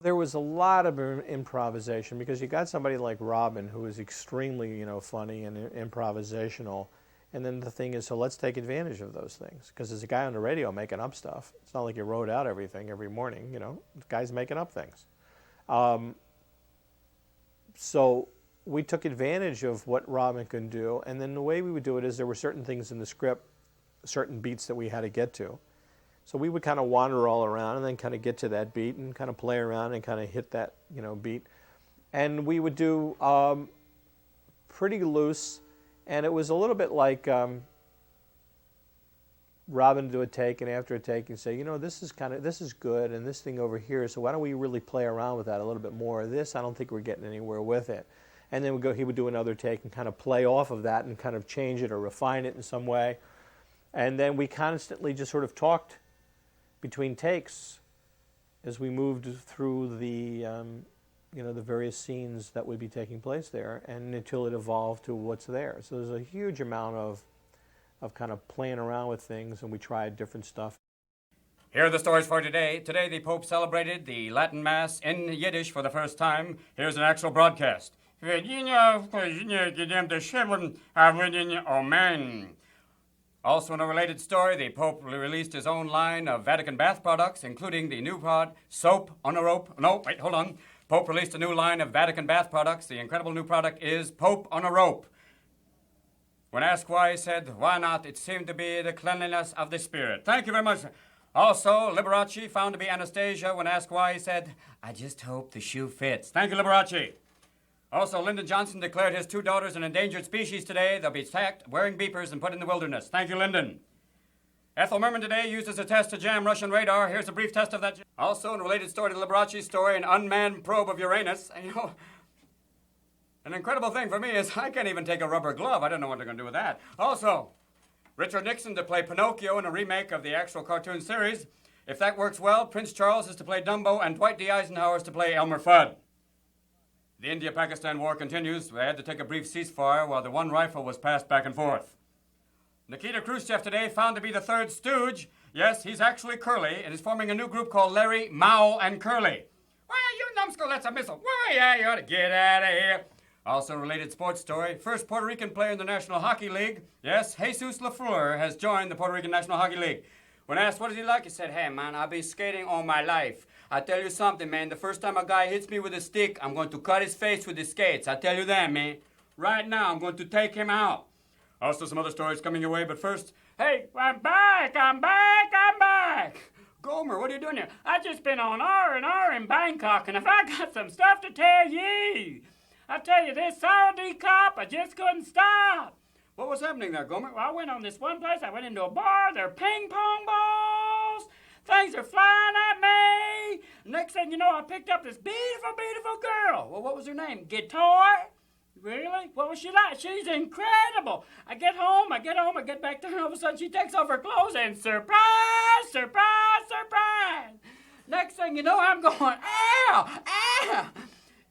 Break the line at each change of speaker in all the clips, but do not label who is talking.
There was a lot of improvisation because you got somebody like Robin who is extremely, funny and improvisational. And then the thing is, so let's take advantage of those things because there's a guy on the radio making up stuff. It's not like you wrote out everything every morning, The guy's making up things. So we took advantage of what Robin can do. And then the way we would do it is there were certain things in the script, certain beats that we had to get to. So we would kind of wander all around and then kind of get to that beat and kind of play around and kind of hit that, beat. And we would do pretty loose, and it was a little bit like Robin would do a take, and after a take, and say, this is good, and this thing over here. So why don't we really play around with that a little bit more? This, I don't think we're getting anywhere with it. And then he would do another take and kind of play off of that and kind of change it or refine it in some way. And then we constantly just sort of talked between takes as we moved through the the various scenes that would be taking place there, and until it evolved to what's there. So there's a huge amount of kind of playing around with things, and we tried different stuff.
Here are the stories for today. Today the Pope celebrated the Latin Mass in Yiddish for the first time. Here's an actual broadcast. Amen. Also in a related story, the Pope released his own line of Vatican bath products, including the new soap on a rope. No, wait, hold on. Pope released a new line of Vatican bath products. The incredible new product is Pope on a rope. When asked why, he said, why not? It seemed to be the cleanliness of the spirit. Thank you very much. Also, Liberace found to be Anastasia. When asked why, he said, I just hope the shoe fits. Thank you, Liberace. Also, Lyndon Johnson declared his 2 daughters an endangered species today. They'll be sacked, wearing beepers, and put in the wilderness. Thank you, Lyndon. Ethel Merman today used as a test to jam Russian radar. Here's a brief test of that. Also, in a related story to Liberace's story, an unmanned probe of Uranus. And, an incredible thing for me is I can't even take a rubber glove. I don't know what they're going to do with that. Also, Richard Nixon to play Pinocchio in a remake of the actual cartoon series. If that works well, Prince Charles is to play Dumbo, and Dwight D. Eisenhower is to play Elmer Fudd. The India-Pakistan war continues. They had to take a brief ceasefire while the one rifle was passed back and forth. Nikita Khrushchev today found to be the third stooge. Yes, he's actually Curly and is forming a new group called Larry, Mao, and Curly. Why, you numbskull, that's a missile. Why, yeah, you ought to get out of here. Also, a related sports story. First Puerto Rican player in the National Hockey League. Yes, Jesus Lafleur has joined the Puerto Rican National Hockey League. When asked what is he like, he said, hey, man, I've been skating all my life. I tell you something, man. The first time a guy hits me with a stick, I'm going to cut his face with the skates. I tell you that, man. Right now, I'm going to take him out. Also, some other stories coming your way, but first, hey, I'm back. Gomer, what are you doing here? I just been on R&R in Bangkok, and if I got some stuff to tell you. I tell you, this Saudi cop, I just couldn't stop. What was happening there, Gomer? Well, I went on this one place. I went into a bar. There are ping pong balls. Things are flying at me. Next thing you know, I picked up this beautiful, beautiful girl. Well, what was her name? Guitar? Really? What was she like? She's incredible. I get home, I get back to her, and all of a sudden she takes off her clothes, and surprise, surprise, surprise. Next thing you know, I'm going, ow.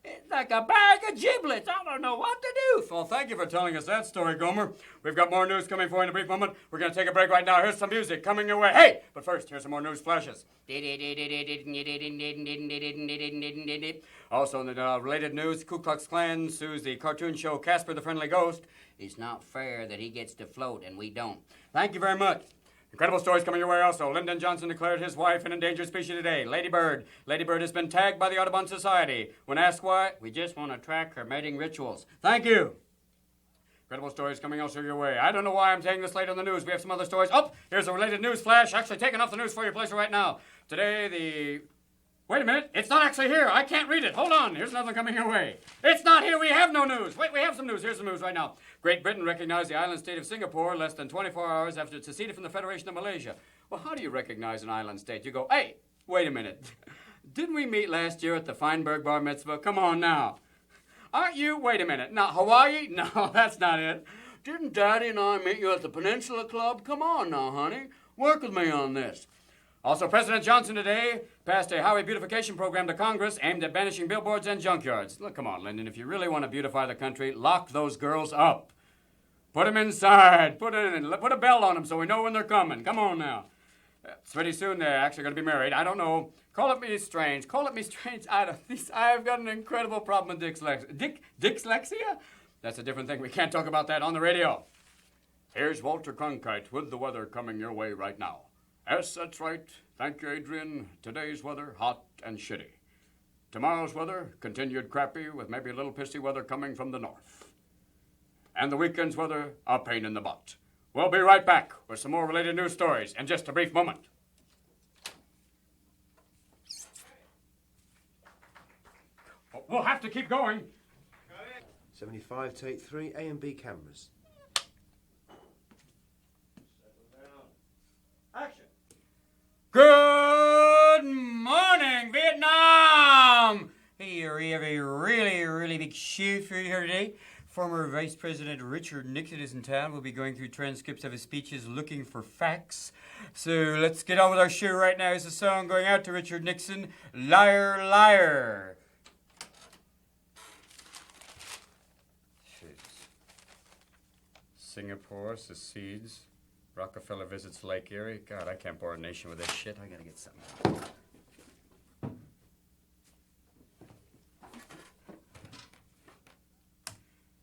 It's like a bag of giblets. I don't know what to do. Well, thank you for telling us that story, Gomer. We've got more news coming for you in a brief moment. We're going to take a break right now. Here's some music coming your way. Hey! But first, here's some more news flashes. Also, in the related news, Ku Klux Klan sues the cartoon show Casper the Friendly Ghost. It's not fair that he gets to float and we don't. Thank you very much. Incredible stories coming your way also. Lyndon Johnson declared his wife an endangered species today. Lady Bird. Lady Bird has been tagged by the Audubon Society. When asked why, we just want to track her mating rituals. Thank you. Incredible stories coming also your way. I don't know why I'm taking this late on the news. We have some other stories. Oh, here's a related news flash. Actually taking off the news for your pleasure right now. Today, Wait a minute. It's not actually here. I can't read it. Hold on. Here's another coming your way. It's not here. We have no news. Wait, we have some news. Here's some news right now. Great Britain recognized the island state of Singapore less than 24 hours after it seceded from the Federation of Malaysia. Well, how do you recognize an island state? You go, hey, wait a minute. Didn't we meet last year at the Feinberg Bar Mitzvah? Come on now. Aren't you? Wait a minute. Now, Hawaii? No, that's not it. Didn't Daddy and I meet you at the Peninsula Club? Come on now, honey. Work with me on this. Also, President Johnson today passed a highway beautification program to Congress aimed at banishing billboards and junkyards. Look, come on, Lyndon. If you really want to beautify the country, lock those girls up. Put them inside. Put a bell on them so we know when they're coming. Come on now. It's pretty soon they're actually going to be married. I don't know. Call it me strange. Call it me strange. I've got an incredible problem with dyslexia. That's a different thing. We can't talk about that on the radio. Here's Walter Cronkite with the weather coming your way right now. Yes, that's right. Thank you, Adrian. Today's weather, hot and shitty. Tomorrow's weather, continued crappy with maybe a little pissy weather coming from the north. And the weekend's weather, a pain in the butt. We'll be right back with some more related news stories in just a brief moment. We'll have to keep going.
75, take 3, A and B cameras.
Action. Good morning, Vietnam! Hey, we have a really big show for you here today. Former Vice President Richard Nixon is in town. We'll be going through transcripts of his speeches looking for facts. So let's get on with our show right now. It's a song going out to Richard Nixon, Liar, Liar. Singapore secedes. Rockefeller visits Lake Erie. God, I can't bore a nation with this shit. I gotta get something.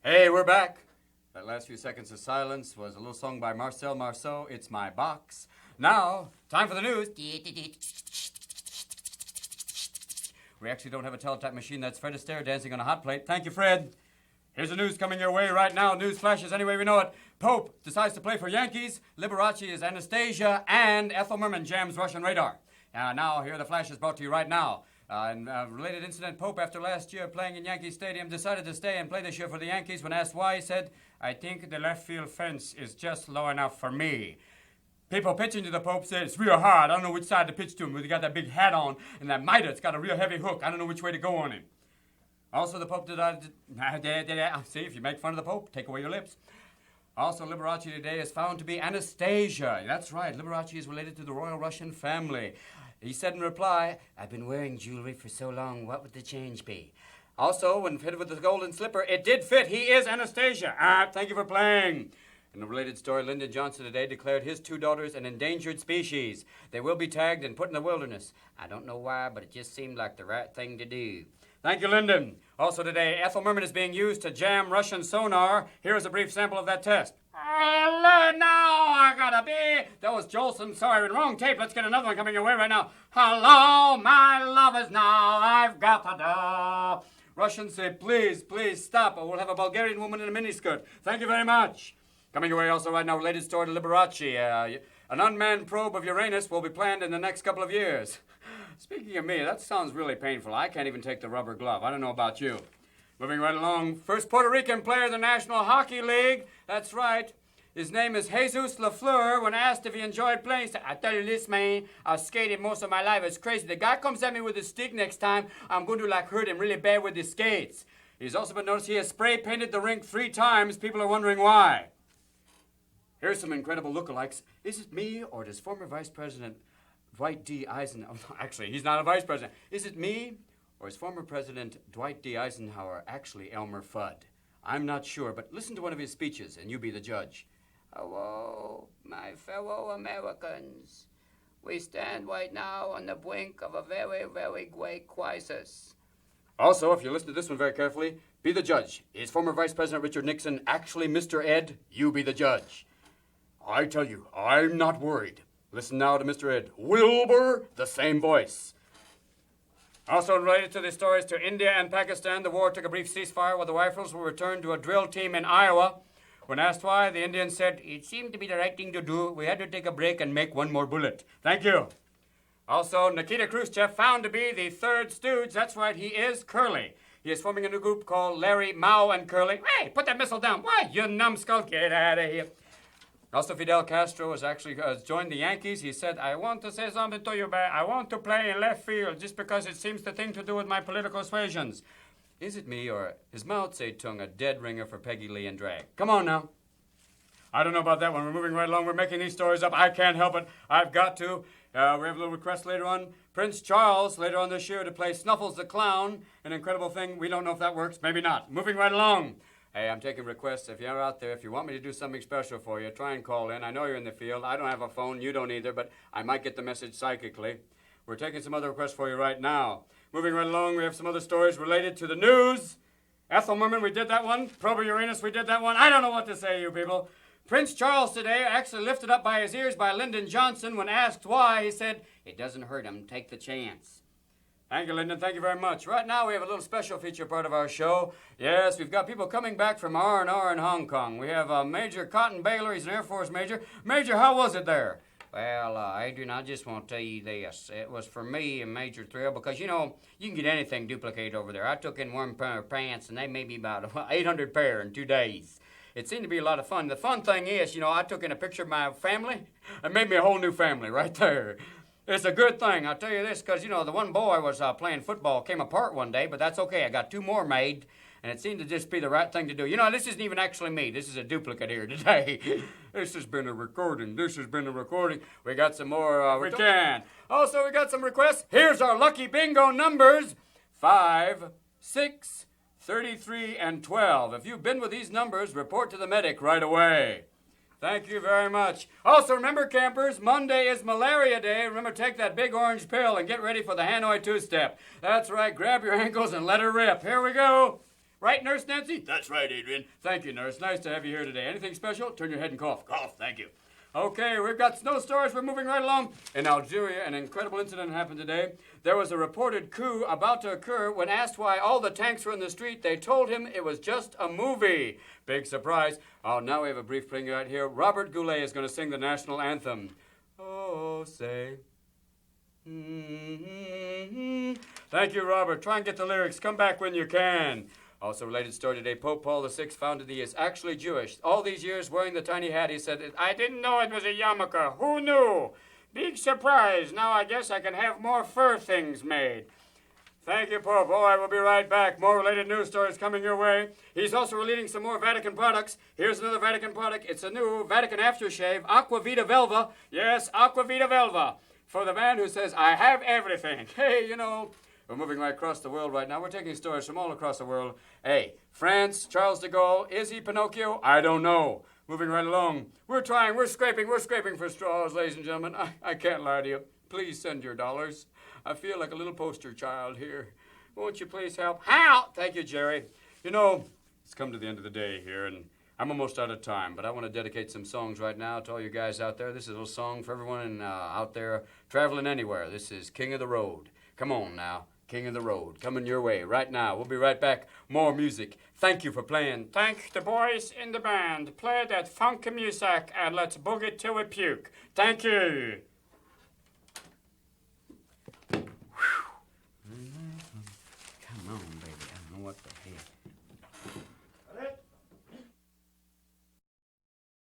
Hey, we're back. That last few seconds of silence was a little song by Marcel Marceau, It's My Box. Now, time for the news. We actually don't have a teletype machine. That's Fred Astaire dancing on a hot plate. Thank you, Fred. Here's the news coming your way right now. News flashes any way we know it. Pope decides to play for Yankees. Liberace is Anastasia. And Ethel Merman jams Russian radar. Now, here are the flashes brought to you right now. In a related incident, Pope, after last year playing in Yankee Stadium, decided to stay and play this year for the Yankees. When asked why, he said, I think the left field fence is just low enough for me. People pitching to the Pope say it's real hard. I don't know which side to pitch to him. He got that big hat on and that mitre. It's got a real heavy hook. I don't know which way to go on him. Also, the Pope decided to... See, if you make fun of the Pope, take away your lips. Also, Liberace today is found to be Anastasia. That's right, Liberace is related to the royal Russian family. He said in reply, I've been wearing jewelry for so long, what would the change be? Also, when fitted with the golden slipper, it did fit. He is Anastasia. Thank you for playing. In a related story, Lyndon Johnson today declared his 2 daughters an endangered species. They will be tagged and put in the wilderness. I don't know why, but it just seemed like the right thing to do. Thank you, Lyndon. Also today, Ethel Merman is being used to jam Russian sonar. Here is a brief sample of that test. Hello, now I gotta be. That was Jolson. Sorry, wrong tape. Let's get another one coming your way right now. Hello, my lovers, now I've got to do. Russians say, please stop, or we'll have a Bulgarian woman in a miniskirt. Thank you very much. Coming your way also right now, related story to Liberace. An unmanned probe of Uranus will be planned in the next couple of years. Speaking of me, that sounds really painful. I can't even take the rubber glove. I don't know about you. Moving right along, first Puerto Rican player in the National Hockey League. That's right. His name is Jesus Lafleur. When asked if he enjoyed playing, he said, I tell you this, man, I've skated most of my life. It's crazy. The guy comes at me with a stick next time, I'm going to hurt him really bad with his skates. He's also been noticed he has spray painted the rink 3 times. People are wondering why. Here's some incredible lookalikes. Is it me or does former Vice President Dwight D. Eisenhower... Actually, he's not a vice president. Is it me or is former President Dwight D. Eisenhower actually Elmer Fudd? I'm not sure, but listen to one of his speeches and you be the judge. Hello, my fellow Americans. We stand right now on the brink of a very great crisis. Also, if you listen to this one very carefully, be the judge. Is former Vice President Richard Nixon actually Mr. Ed? You be the judge. I tell you, I'm not worried. Listen now to Mr. Ed Wilbur, the same voice. Also related to the stories to India and Pakistan, the war took a brief ceasefire while the rifles were returned to a drill team in Iowa. When asked why, the Indians said, it seemed to be the right thing to do. We had to take a break and make one more bullet. Thank you. Also, Nikita Khrushchev found to be the 3rd stooge. That's right, he is Curly. He is forming a new group called Larry, Mao, and Curly. Hey, put that missile down. Why, you numbskull, get out of here. Also, Fidel Castro has actually joined the Yankees. He said, I want to say something to you, but I want to play in left field just because it seems the thing to do with my political persuasions. Is it me or is Mao Zedong a dead ringer for Peggy Lee and drag? Come on now. I don't know about that one. We're moving right along. We're making these stories up. I can't help it. I've got to. We have a little request later on. Prince Charles, later on this year, to play Snuffles the Clown. An incredible thing. We don't know if that works. Maybe not. Moving right along. Hey, I'm taking requests. If you're out there, if you want me to do something special for you, try and call in. I know you're in the field. I don't have a phone. You don't either, but I might get the message psychically. We're taking some other requests for you right now. Moving right along, we have some other stories related to the news. Ethel Merman, we did that one. Prober Uranus, we did that one. I don't know what to say, you people. Prince Charles today, actually lifted up by his ears by Lyndon Johnson. When asked why, he said, "It doesn't hurt him. Take the chance." Thank you, Lyndon. Thank you very much. Right now, we have a little special feature part of our show. Yes, we've got people coming back from R&R in Hong Kong. We have Major Cotton Baylor. He's an Air Force major. Major, how was it there? Well, Adrian, I just want to tell you this. It was for me a major thrill because, you know, you can get anything duplicated over there. I took in one pair of pants, and they made me about 800 pair in 2 days. It seemed to be a lot of fun. The fun thing is, you know, I took in a picture of my family. It made me a whole new family right there. It's a good thing. I'll tell you this, because, you know, the one boy was playing football, came apart one day, but that's okay. I got 2 more made, and it seemed to just be the right thing to do. You know, this isn't even actually me. This is a duplicate here today. This has been a recording. We got some more. We can. Also, we got some requests. Here's our lucky bingo numbers. 5, 6, 33, and 12. If you've been with these numbers, report to the medic right away. Thank you very much. Also, remember, campers, Monday is Malaria Day. Remember, take that big orange pill and get ready for the Hanoi two-step. That's right. Grab your ankles and let her rip. Here we go. Right, Nurse Nancy? That's right, Adrian. Thank you, Nurse. Nice to have you here today. Anything special? Turn your head and cough. Cough. Thank you. Okay, we've got snow stories. We're moving right along. In Algeria, an incredible incident happened today. There was a reported coup about to occur. When asked why all the tanks were in the street, they told him it was just a movie. Big surprise. Oh, now we have a brief thing right here. Robert Goulet is going to sing the national anthem. Oh, say. Thank you, Robert. Try and get the lyrics. Come back when you can. Also, related story today, Pope Paul VI found that he is actually Jewish. All these years wearing the tiny hat, he said, "I didn't know it was a yarmulke. Who knew? Big surprise. Now I guess I can have more fur things made." Thank you, Pope. Oh, I will be right back. More related news stories coming your way. He's also releasing some more Vatican products. Here's another Vatican product. It's a new Vatican aftershave, Aqua Vita Velva. Yes, Aqua Vita Velva. For the man who says, "I have everything." Hey, you know, we're moving right across the world right now. We're taking stories from all across the world. Hey, France, Charles de Gaulle, is he Pinocchio? I don't know. Moving right along. We're trying, we're scraping for straws, ladies and gentlemen. I can't lie to you. Please send your dollars. I feel like a little poster child here. Won't you please help? How? Thank you, Jerry. You know, it's come to the end of the day here, and I'm almost out of time, but I want to dedicate some songs right now to all you guys out there. This is a little song for everyone out there traveling anywhere. This is King of the Road. Come on now. King of the Road, coming your way right now. We'll be right back. More music. Thank you for playing. Thank the boys in the band. Play that funky music and let's boogie till we puke. Thank you. Come on, baby. I don't know what the heck.